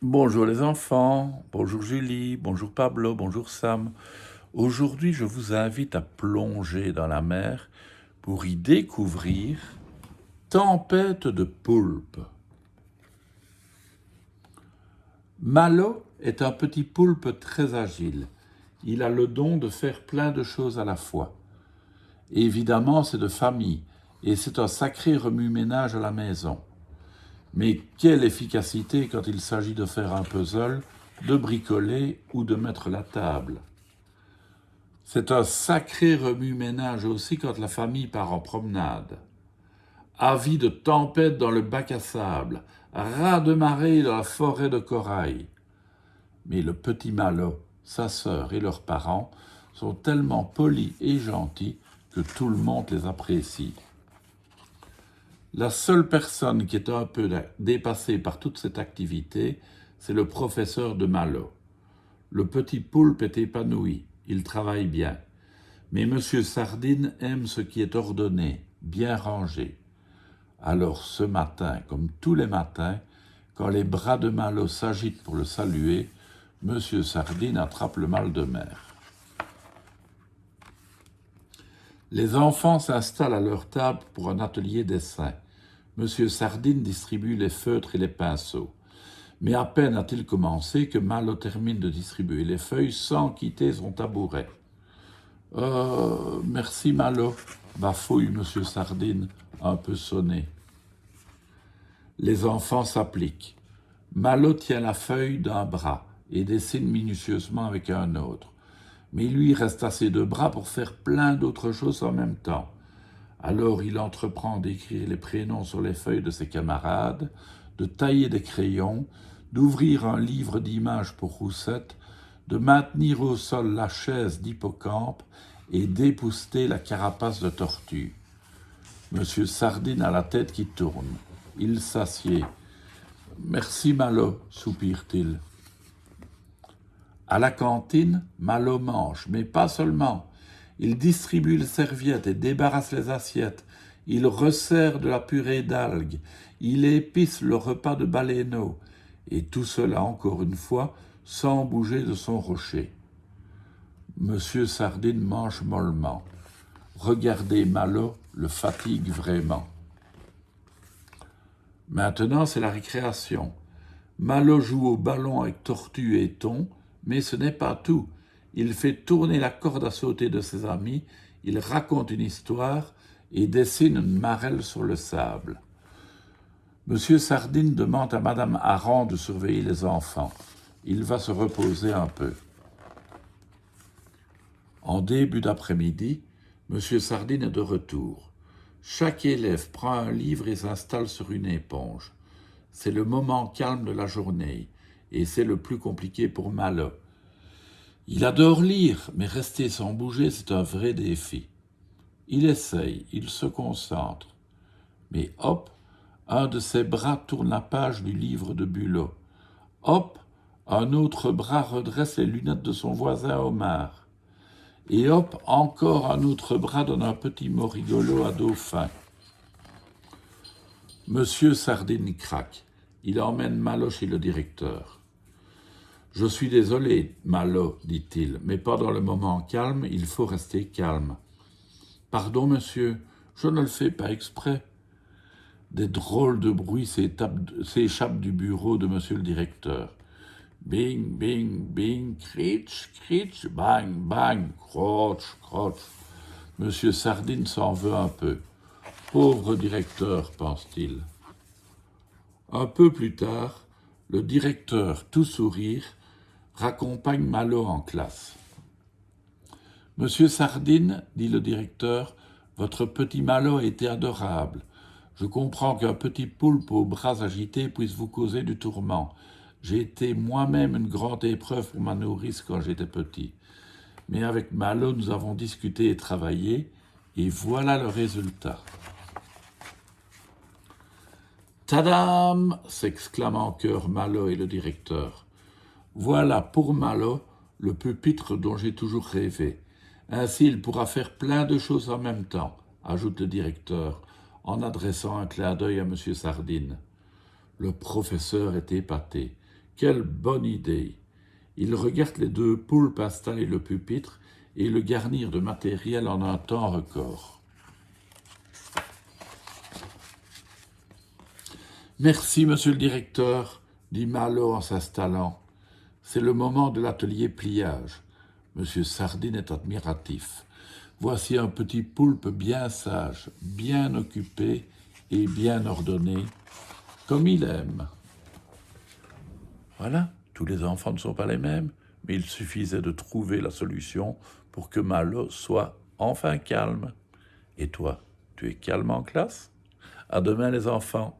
Bonjour les enfants, bonjour Julie, bonjour Pablo, bonjour Sam. Aujourd'hui, je vous invite à plonger dans la mer pour y découvrir Tempête de poulpes. Malo est un petit poulpe très agile. Il a le don de faire plein de choses à la fois. Évidemment, c'est de famille et c'est un sacré remue-ménage à la maison. Mais quelle efficacité quand il s'agit de faire un puzzle, de bricoler ou de mettre la table. C'est un sacré remue-ménage aussi quand la famille part en promenade. Avis de tempête dans le bac à sable, raz de marée dans la forêt de corail. Mais le petit Malo, sa sœur et leurs parents sont tellement polis et gentils que tout le monde les apprécie. La seule personne qui est un peu dépassée par toute cette activité, c'est le professeur de Malo. Le petit poulpe est épanoui, il travaille bien. Mais Monsieur Sardine aime ce qui est ordonné, bien rangé. Alors ce matin, comme tous les matins, quand les bras de Malo s'agitent pour le saluer, Monsieur Sardine attrape le mal de mer. Les enfants s'installent à leur table pour un atelier dessin. Monsieur Sardine distribue les feutres et les pinceaux. Mais à peine a-t-il commencé que Malo termine de distribuer les feuilles sans quitter son tabouret. Merci Malo, bafouille Monsieur Sardine, un peu sonné. Les enfants s'appliquent. Malo tient la feuille d'un bras et dessine minutieusement avec un autre. Mais il lui reste assez de bras pour faire plein d'autres choses en même temps. Alors il entreprend d'écrire les prénoms sur les feuilles de ses camarades, de tailler des crayons, d'ouvrir un livre d'images pour Roussette, de maintenir au sol la chaise d'Hippocampe et d'épousseter la carapace de tortue. Monsieur Sardine a la tête qui tourne. Il s'assied. « Merci Malo, soupire-t-il. » À la cantine, Malo mange, mais pas seulement. Il distribue les serviettes et débarrasse les assiettes. Il resserre de la purée d'algues. Il épice le repas de baleineau. Et tout cela, encore une fois, sans bouger de son rocher. Monsieur Sardine mange mollement. Regardez Malo le fatigue vraiment. Maintenant, c'est la récréation. Malo joue au ballon avec Tortue et Thon, mais ce n'est pas tout. Il fait tourner la corde à sauter de ses amis, il raconte une histoire et dessine une marelle sur le sable. Monsieur Sardine demande à Madame Aran de surveiller les enfants. Il va se reposer un peu. En début d'après-midi, Monsieur Sardine est de retour. Chaque élève prend un livre et s'installe sur une éponge. C'est le moment calme de la journée, et c'est le plus compliqué pour Malo. Il adore lire, mais rester sans bouger, c'est un vrai défi. Il essaye, il se concentre. Mais hop, un de ses bras tourne la page du livre de Bulot. Hop, un autre bras redresse les lunettes de son voisin Omar. Et hop, encore un autre bras donne un petit mot rigolo à Dauphin. Monsieur Sardine craque. Il emmène Malo chez le directeur. « Je suis désolé, Malo, dit-il, mais pendant le moment calme, il faut rester calme. »« Pardon, monsieur, je ne le fais pas exprès. » Des drôles de bruits s'échappent du bureau de monsieur le directeur. Bing, bing, bing, critch, critch, bang, bang, crotch, crotch. Monsieur Sardine s'en veut un peu. Pauvre directeur, pense-t-il. Un peu plus tard, le directeur, tout sourire, raccompagne Malo en classe. « Monsieur Sardine, dit le directeur, votre petit Malo a été adorable. Je comprends qu'un petit poulpe aux bras agités puisse vous causer du tourment. J'ai été moi-même une grande épreuve pour ma nourrice quand j'étais petit. Mais avec Malo, nous avons discuté et travaillé, et voilà le résultat. » « Tadam !» s'exclament en chœur Malo et le directeur. « Voilà pour Malo le pupitre dont j'ai toujours rêvé. Ainsi, il pourra faire plein de choses en même temps, » ajoute le directeur, en adressant un clin d'œil à M. Sardine. Le professeur est épaté. Quelle bonne idée! Il regarde les deux poulpes installer le pupitre et le garnir de matériel en un temps record. Merci, monsieur le directeur, dit Malo en s'installant. C'est le moment de l'atelier pliage. Monsieur Sardine est admiratif. Voici un petit poulpe bien sage, bien occupé et bien ordonné, comme il aime. Voilà, tous les enfants ne sont pas les mêmes, mais il suffisait de trouver la solution pour que Malo soit enfin calme. Et toi, tu es calme en classe? À demain les enfants.